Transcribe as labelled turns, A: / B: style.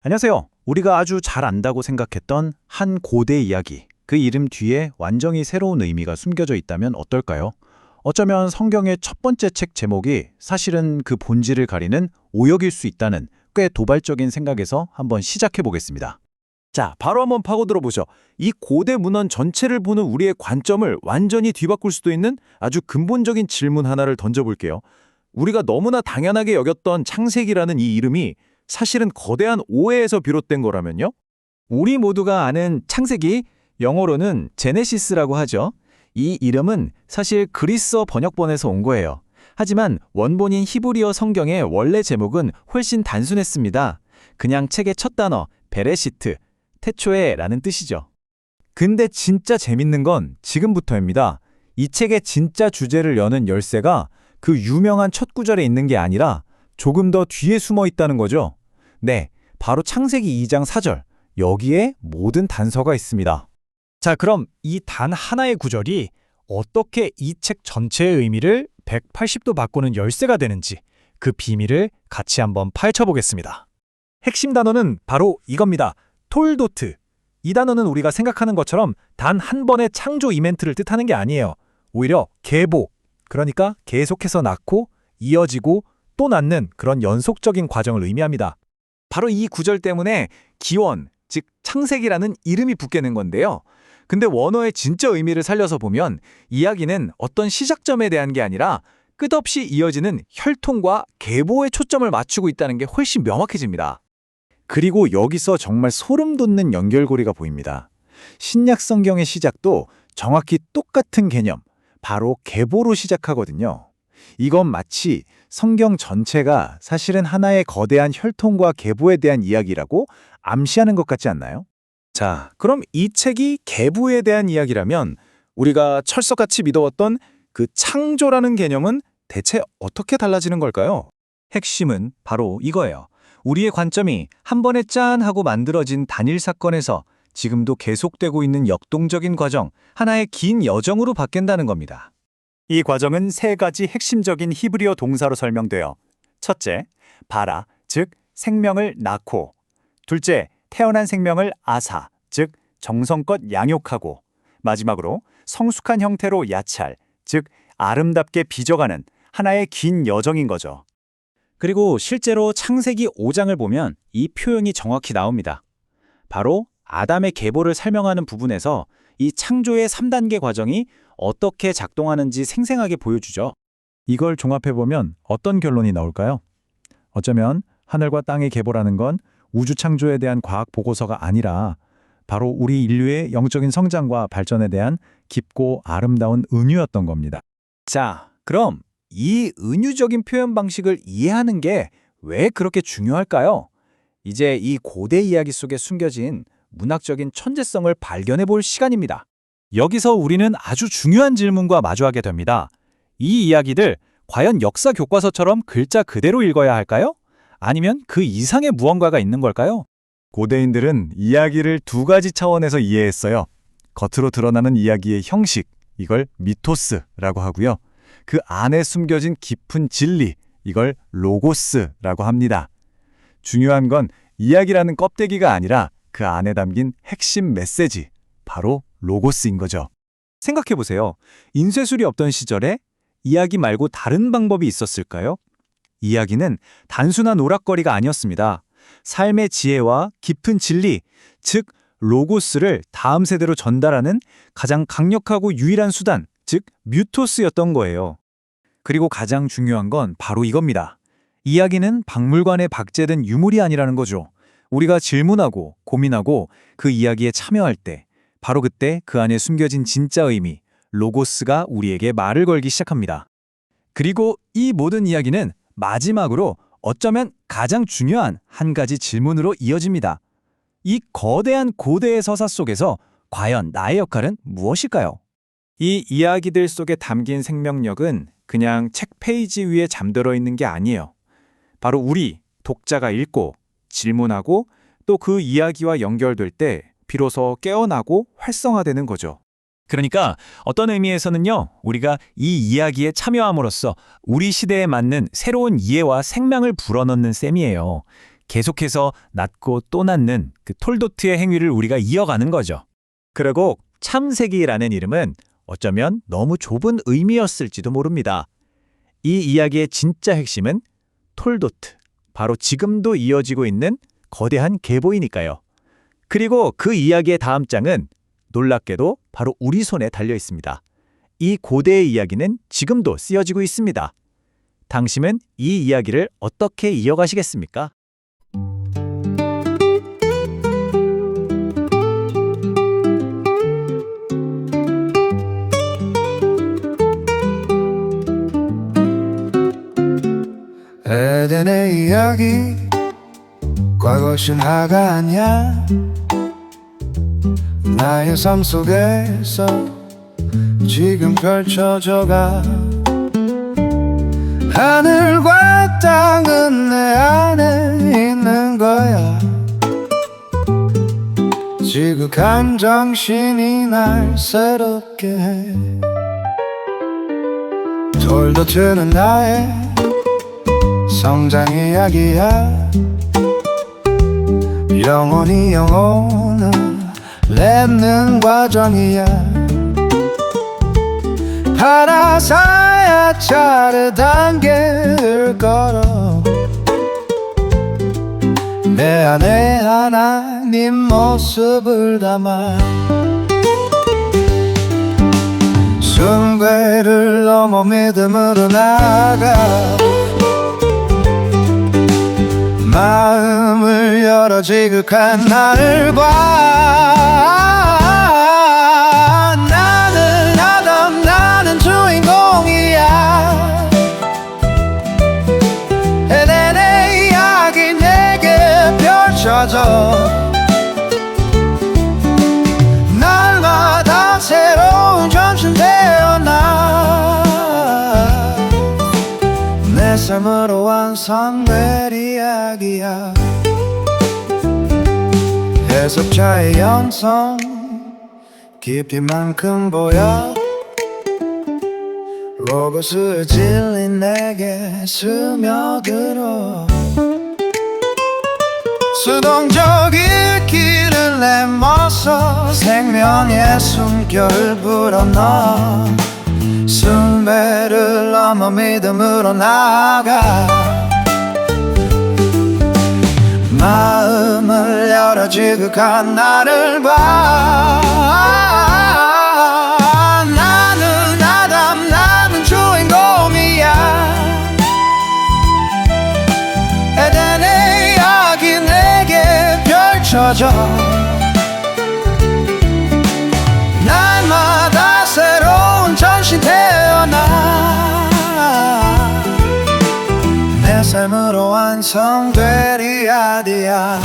A: 안녕하세요. 우리가 아주 잘 안다고 생각했던 한 고대 이야기, 그 이름 뒤에 완전히 새로운 의미가 숨겨져 있다면 어떨까요? 어쩌면 성경의 첫 번째 책 제목이 사실은 그 본질을 가리는 오역일 수 있다는 꽤 도발적인 생각에서 한번 시작해 보겠습니다.
B: 자, 바로 한번 파고들어 보죠. 이 고대 문헌 전체를 보는 우리의 관점을 완전히 뒤바꿀 수도 있는 아주 근본적인 질문 하나를 던져볼게요. 우리가 너무나 당연하게 여겼던 창세기라는 이 이름이 사실은 거대한 오해에서 비롯된 거라면요?
C: 우리 모두가 아는 창세기, 영어로는 제네시스라고 하죠. 이 이름은 사실 그리스어 번역본에서 온 거예요. 하지만 원본인 히브리어 성경의 원래 제목은 훨씬 단순했습니다. 그냥 책의 첫 단어, 베레시트, 태초에라는 뜻이죠.
B: 근데 진짜 재밌는 건 지금부터입니다. 이 책의 진짜 주제를 여는 열쇠가 그 유명한 첫 구절에 있는 게 아니라 조금 더 뒤에 숨어 있다는 거죠. 네, 바로 창세기 2장 4절. 여기에 모든 단서가 있습니다.
D: 자, 그럼 이 단 하나의 구절이 어떻게 이 책 전체의 의미를 180도 바꾸는 열쇠가 되는지 그 비밀을 같이 한번 파헤쳐 보겠습니다. 핵심 단어는 바로 이겁니다. 톨도트. 이 단어는 우리가 생각하는 것처럼 단 한 번의 창조 이벤트를 뜻하는 게 아니에요. 오히려 계보, 그러니까 계속해서 낳고 이어지고 또 낳는 그런 연속적인 과정을 의미합니다.
B: 바로 이 구절 때문에 기원, 즉 창세기라는 이름이 붙게 된 건데요. 근데 원어의 진짜 의미를 살려서 보면 이야기는 어떤 시작점에 대한 게 아니라 끝없이 이어지는 혈통과 계보에 초점을 맞추고 있다는 게 훨씬 명확해집니다. 그리고 여기서 정말 소름 돋는 연결고리가 보입니다. 신약 성경의 시작도 정확히 똑같은 개념, 바로 계보로 시작하거든요. 이건 마치 성경 전체가 사실은 하나의 거대한 혈통과 계보에 대한 이야기라고 암시하는 것 같지 않나요? 자, 그럼 이 책이 계보에 대한 이야기라면 우리가 철석같이 믿어왔던 그 창조라는 개념은 대체 어떻게 달라지는 걸까요?
C: 핵심은 바로 이거예요. 우리의 관점이 한 번에 짠 하고 만들어진 단일 사건에서 지금도 계속되고 있는 역동적인 과정, 하나의 긴 여정으로 바뀐다는 겁니다.
E: 이 과정은 세 가지 핵심적인 히브리어 동사로 설명돼요. 첫째, 바라, 즉 생명을 낳고. 둘째, 태어난 생명을 아사, 즉 정성껏 양육하고. 마지막으로 성숙한 형태로 야찰, 즉 아름답게 빚어가는 하나의 긴 여정인 거죠.
A: 그리고 실제로 창세기 5장을 보면 이 표현이 정확히 나옵니다. 바로 아담의 계보를 설명하는 부분에서 이 창조의 3단계 과정이 어떻게 작동하는지 생생하게 보여주죠.
B: 이걸 종합해보면 어떤 결론이 나올까요? 어쩌면 하늘과 땅의 계보라는 건 우주 창조에 대한 과학 보고서가 아니라 바로 우리 인류의 영적인 성장과 발전에 대한 깊고 아름다운 은유였던 겁니다.
C: 자, 그럼 이 은유적인 표현 방식을 이해하는 게 왜 그렇게 중요할까요? 이제 이 고대 이야기 속에 숨겨진 문학적인 천재성을 발견해 볼 시간입니다.
D: 여기서 우리는 아주 중요한 질문과 마주하게 됩니다. 이 이야기들 과연 역사 교과서처럼 글자 그대로 읽어야 할까요? 아니면 그 이상의 무언가가 있는 걸까요?
B: 고대인들은 이야기를 두 가지 차원에서 이해했어요. 겉으로 드러나는 이야기의 형식, 이걸 미토스라고 하고요. 그 안에 숨겨진 깊은 진리, 이걸 로고스라고 합니다. 중요한 건 이야기라는 껍데기가 아니라 그 안에 담긴 핵심 메시지, 바로 로고스인 거죠.
C: 생각해보세요. 인쇄술이 없던 시절에 이야기 말고 다른 방법이 있었을까요? 이야기는 단순한 오락거리가 아니었습니다. 삶의 지혜와 깊은 진리, 즉 로고스를 다음 세대로 전달하는 가장 강력하고 유일한 수단, 즉 뮤토스였던 거예요. 그리고 가장 중요한 건 바로 이겁니다. 이야기는 박물관에 박제된 유물이 아니라는 거죠. 우리가 질문하고 고민하고 그 이야기에 참여할 때 바로 그때 그 안에 숨겨진 진짜 의미, 로고스가 우리에게 말을 걸기 시작합니다. 그리고 이 모든 이야기는 마지막으로 어쩌면 가장 중요한 한 가지 질문으로 이어집니다. 이 거대한 고대의 서사 속에서 과연 나의 역할은 무엇일까요? 이 이야기들 속에 담긴 생명력은 그냥 책 페이지 위에 잠들어 있는 게 아니에요. 바로 우리, 독자가 읽고 질문하고 또 그 이야기와 연결될 때 비로소 깨어나고 활성화되는 거죠. 그러니까 어떤 의미에서는요, 우리가 이 이야기에 참여함으로써 우리 시대에 맞는 새로운 이해와 생명을 불어넣는 셈이에요. 계속해서 낳고 또 낳는 그 톨도트의 행위를 우리가 이어가는 거죠.
A: 그리고 참새기라는 이름은 어쩌면 너무 좁은 의미였을지도 모릅니다. 이 이야기의 진짜 핵심은 톨도트, 바로 지금도 이어지고 있는 거대한 계보이니까요. 그리고 그 이야기의 다음 장은 놀랍게도 바로 우리 손에 달려 있습니다. 이 고대의 이야기는 지금도 쓰여지고 있습니다. 당신은 이 이야기를 어떻게 이어가시겠습니까?
F: 에덴의 이야기 과거 신화가 아니야 나의 삶 속에서 지금 펼쳐져가 하늘과 땅은 내 안에 있는 거야 지극한 정신이 날 새롭게 해 톨도트는 나의 성장 이야기야 영원히 영혼을 맺는 과정이야 하나사야 차례 단계를 걸어 내 안에 하나님 모습을 담아 숭배를 넘어 믿음으로 나아가 마음을 열어 지극한 나를 봐 나는 아담 나는 주인공이야 에덴의 이야기 내게 펼쳐져 날마다 새로운 전신 태어나 내 삶으로 완성될 이야기야 해석자의 연성 깊이만큼 보여 로고스의 진리 내게 스며들어 수동적 읽기를 내모서 생명의 숨결을 불어넣어 숭배를 넘어 믿음으로 나아가 마음을 열어 지극한 나를 봐 나는 아담 나는 주인공이야 에덴의 이야기 내게 펼쳐져 날마다 새로운 전신 태어나 내 삶으로 완성될 이야기야